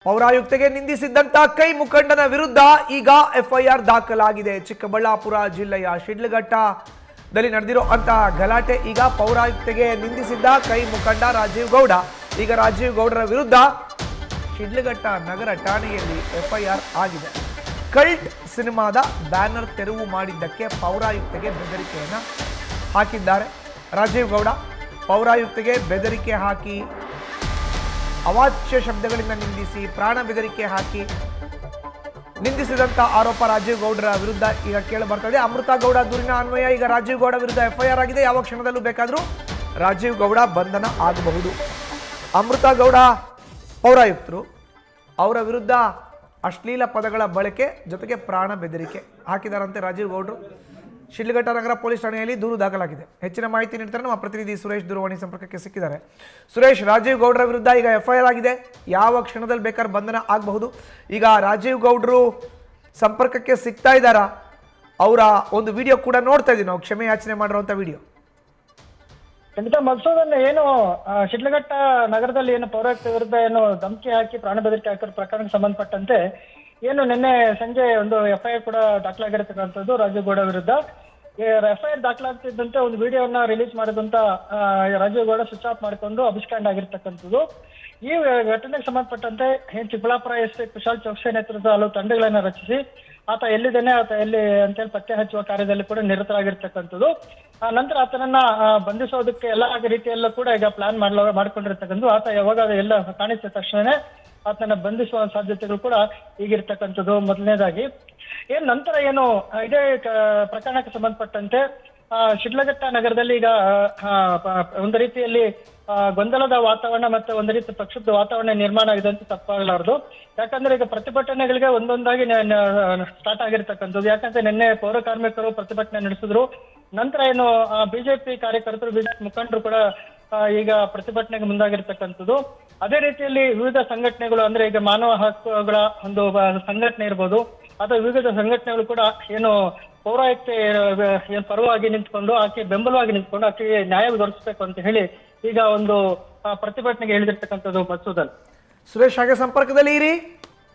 ಪೌರಾಯುಕ್ತೆಗೆ ನಿಂದಿಸಿದ್ದಂತ ಕೈ ಮುಖಂಡನ ವಿರುದ್ಧ ಈಗ ಎಫ್ಐಆರ್ ದಾಖಲಾಗಿದೆ. ಚಿಕ್ಕಬಳ್ಳಾಪುರ ಜಿಲ್ಲೆಯ ಶಿಡ್ಲಘಟ್ಟದಲ್ಲಿ ನಡೆದಿರೋ ಅಂತ ಗಲಾಟೆ ಈಗ ಪೌರಾಯುಕ್ತೆಗೆ ನಿಂದಿಸಿದ್ದ ಕೈ ಮುಖಂಡ ರಾಜೀವ್ ಗೌಡ. ಈಗ ರಾಜೀವ್ ಗೌಡರ ವಿರುದ್ಧ ಶಿಡ್ಲಘಟ್ಟ ನಗರ ಠಾಣೆಯಲ್ಲಿ ಎಫ್ಐಆರ್ ಆಗಿದೆ. ಕಲ್ಟ್ ಸಿನಿಮಾದ ಬ್ಯಾನರ್ ತೆರವು ಮಾಡಿದ್ದಕ್ಕೆ ಪೌರಾಯುಕ್ತೆಗೆ ಬೆದರಿಕೆಯನ್ನ ಹಾಕಿದ್ದಾರೆ. ರಾಜೀವ್ ಗೌಡ ಪೌರಾಯುಕ್ತೆಗೆ ಬೆದರಿಕೆ ಹಾಕಿ, ಅವಾಚ್ಯ ಶಬ್ದಗಳಿಂದ ನಿಂದಿಸಿ, ಪ್ರಾಣ ಬೆದರಿಕೆ ಹಾಕಿ ನಿಂದಿಸಿದಂತ ಆರೋಪ ರಾಜೀವ್ ಗೌಡರ ವಿರುದ್ಧ ಈಗ ಕೇಳಿ ಬರ್ತದೆ. ಅಮೃತ ಗೌಡ ದೂರಿನ ಅನ್ವಯ ಈಗ ರಾಜೀವ್ ಗೌಡ ವಿರುದ್ಧ ಎಫ್ಐಆರ್ ಆಗಿದೆ. ಯಾವ ಕ್ಷಣದಲ್ಲೂ ಬೇಕಾದರೂ ರಾಜೀವ್ ಗೌಡ ಬಂಧನ ಆಗಬಹುದು. ಅಮೃತ ಗೌಡ ಪೌರಾಯುಕ್ತರು, ಅವರ ವಿರುದ್ಧ ಅಶ್ಲೀಲ ಪದಗಳ ಬಳಕೆ ಜೊತೆಗೆ ಪ್ರಾಣ ಬೆದರಿಕೆ ಹಾಕಿದಾರಂತೆ ರಾಜೀವ್ ಗೌಡರು. ಶಿಡ್ಲಘಟ್ಟ ನಗರ ಪೊಲೀಸ್ ಠಾಣೆಯಲ್ಲಿ ದೂರು ದಾಖಲಾಗಿದೆ. ಹೆಚ್ಚಿನ ಮಾಹಿತಿ ನೀಡ್ತಾರೆ ನಮ್ಮ ಪ್ರತಿನಿಧಿ ಸುರೇಶ್. ದೂರವಾಣಿ ಸಂಪರ್ಕಕ್ಕೆ ಸಿಕ್ಕಿದ್ದಾರೆ. ಸುರೇಶ್, ರಾಜೀವ್ ಗೌಡರ ವಿರುದ್ಧ ಈಗ ಎಫ್ಐಆರ್ ಆಗಿದೆ. ಯಾವ ಕ್ಷಣದಲ್ಲಿ ಬೇಕಾದ್ರೆ ಬಂಧನ ಆಗಬಹುದು. ಈಗ ರಾಜೀವ್ ಗೌಡರು ಸಂಪರ್ಕಕ್ಕೆ ಸಿಗ್ತಾ ಇದ್ದಾರಾ? ಅವರ ಒಂದು ವಿಡಿಯೋ ಕೂಡ ನೋಡ್ತಾ ಇದ್ದೀವಿ ನಾವು, ಕ್ಷಮೆ ಯಾಚನೆ ಮಾಡಿರುವಂಥ ವಿಡಿಯೋ. ಖಂಡಿತ ಮಧುಸೂದನ್, ಏನು ಶಿಡ್ಲಘಟ್ಟ ನಗರದಲ್ಲಿ ಏನು ಪೌರಾಯುಕ್ತ ವಿರುದ್ಧ ಏನು ಧಮಕಿ ಹಾಕಿ ಪ್ರಾಣ ಬೆದರಿಕೆ ಹಾಕಿರೋ ಪ್ರಕರಣಕ್ಕೆ ಸಂಬಂಧಪಟ್ಟಂತೆ ಏನು ನಿನ್ನೆ ಸಂಜೆ ಒಂದು ಎಫ್ಐಆರ್ ಕೂಡ ದಾಖಲಾಗಿರತಕ್ಕಂಥದ್ದು ರಾಜೀವ್ ಗೌಡ ವಿರುದ್ಧ. ಎಫ್ಐಆರ್ ದಾಖಲಾಗ್ತಿದ್ದಂತೆ ಒಂದು ವಿಡಿಯೋನ ರಿಲೀಸ್ ಮಾಡಿದಂತ ರಾಜೀವ್ ಗೌಡ ಸ್ವಿಚ್ ಆಫ್ ಮಾಡಿಕೊಂಡು ಅಭಿಷ್ಕಾಂಡ ಆಗಿರ್ತಕ್ಕಂಥದ್ದು. ಈ ಘಟನೆಗೆ ಸಂಬಂಧಪಟ್ಟಂತೆ ಚಿಕ್ಕಬಳ್ಳಾಪುರ ಎಸ್ಪಿ ಕುಶಾಲ್ ಚೌಕ್ಸಿ ನೇತೃತ್ವದ ಹಲವು ತಂಡಗಳನ್ನ ರಚಿಸಿ ಆತ ಎಲ್ಲಿದ್ದೇನೆ, ಆತ ಎಲ್ಲಿ ಅಂತೇಳಿ ಪತ್ತೆ ಹಚ್ಚುವ ಕಾರ್ಯದಲ್ಲಿ ಕೂಡ ನಿರತರಾಗಿರ್ತಕ್ಕಂಥದ್ದು. ನಂತರ ಆತನನ್ನ ಬಂಧಿಸೋದಕ್ಕೆ ಎಲ್ಲ ರೀತಿಯಲ್ಲೂ ಕೂಡ ಈಗ ಪ್ಲಾನ್ ಮಾಡ್ಕೊಂಡಿರ್ತಕ್ಕಂಥದ್ದು. ಆತ ಯಾವಾಗ ಎಲ್ಲ ಕಾಣಿಸಿದ ತಕ್ಷಣನೇ ಆತನ ಬಂಧಿಸುವ ಸಾಧ್ಯತೆಗಳು ಕೂಡ ಈಗಿರ್ತಕ್ಕಂಥದ್ದು ಮೊದಲನೇದಾಗಿ. ನಂತರ ಏನು ಇದೇ ಪ್ರಕರಣಕ್ಕೆ ಸಂಬಂಧಪಟ್ಟಂತೆ ಶಿಡ್ಲಘಟ್ಟ ನಗರದಲ್ಲಿ ಈಗ ಒಂದು ರೀತಿಯಲ್ಲಿ ಗೊಂದಲದ ವಾತಾವರಣ ಮತ್ತೆ ಒಂದು ರೀತಿ ಪ್ರಕ್ಷುಬ್ಧ ವಾತಾವರಣ ನಿರ್ಮಾಣ ಆಗಿದೆ ಅಂತ ತಪ್ಪಾಗಲಾರದು. ಯಾಕಂದ್ರೆ ಈಗ ಪ್ರತಿಭಟನೆಗಳಿಗೆ ಒಂದೊಂದಾಗಿ ಸ್ಟಾರ್ಟ್ ಆಗಿರ್ತಕ್ಕಂಥದ್ದು. ಯಾಕಂದ್ರೆ ನಿನ್ನೆ ಪೌರ ಕಾರ್ಮಿಕರು ಪ್ರತಿಭಟನೆ ನಡೆಸಿದ್ರು. ನಂತರ ಏನು ಬಿಜೆಪಿ ಕಾರ್ಯಕರ್ತರು, ಬಿಜೆಪಿ ಮುಖಂಡರು ಕೂಡ ಈಗ ಪ್ರತಿಭಟನೆಗೆ ಮುಂದಾಗಿರ್ತಕ್ಕಂಥದ್ದು. ಅದೇ ರೀತಿಯಲ್ಲಿ ವಿವಿಧ ಸಂಘಟನೆಗಳು, ಅಂದ್ರೆ ಈಗ ಮಾನವ ಹಕ್ಕುಗಳ ಒಂದು ಸಂಘಟನೆ ಇರ್ಬೋದು ಅಥವಾ ವಿವಿಧ ಸಂಘಟನೆಗಳು ಕೂಡ ಏನು ಪೌರಾಯುಕ್ತೆ ಪರವಾಗಿ ನಿಂತ್ಕೊಂಡು ಆಕೆ ಬೆಂಬಲವಾಗಿ ನಿಂತ್ಕೊಂಡು ಆಕೆಗೆ ನ್ಯಾಯ ಒದಗಿಸಬೇಕು ಅಂತ ಹೇಳಿ ಈಗ ಒಂದು ಪ್ರತಿಭಟನೆಗೆ ಹೇಳಿದಿರ್ತಕ್ಕಂಥದ್ದು. ಮಧುಸೂದನ್, ಸುರೇಶ್ ಹಾಗೆ ಸಂಪರ್ಕದಲ್ಲಿ ಇರಿ.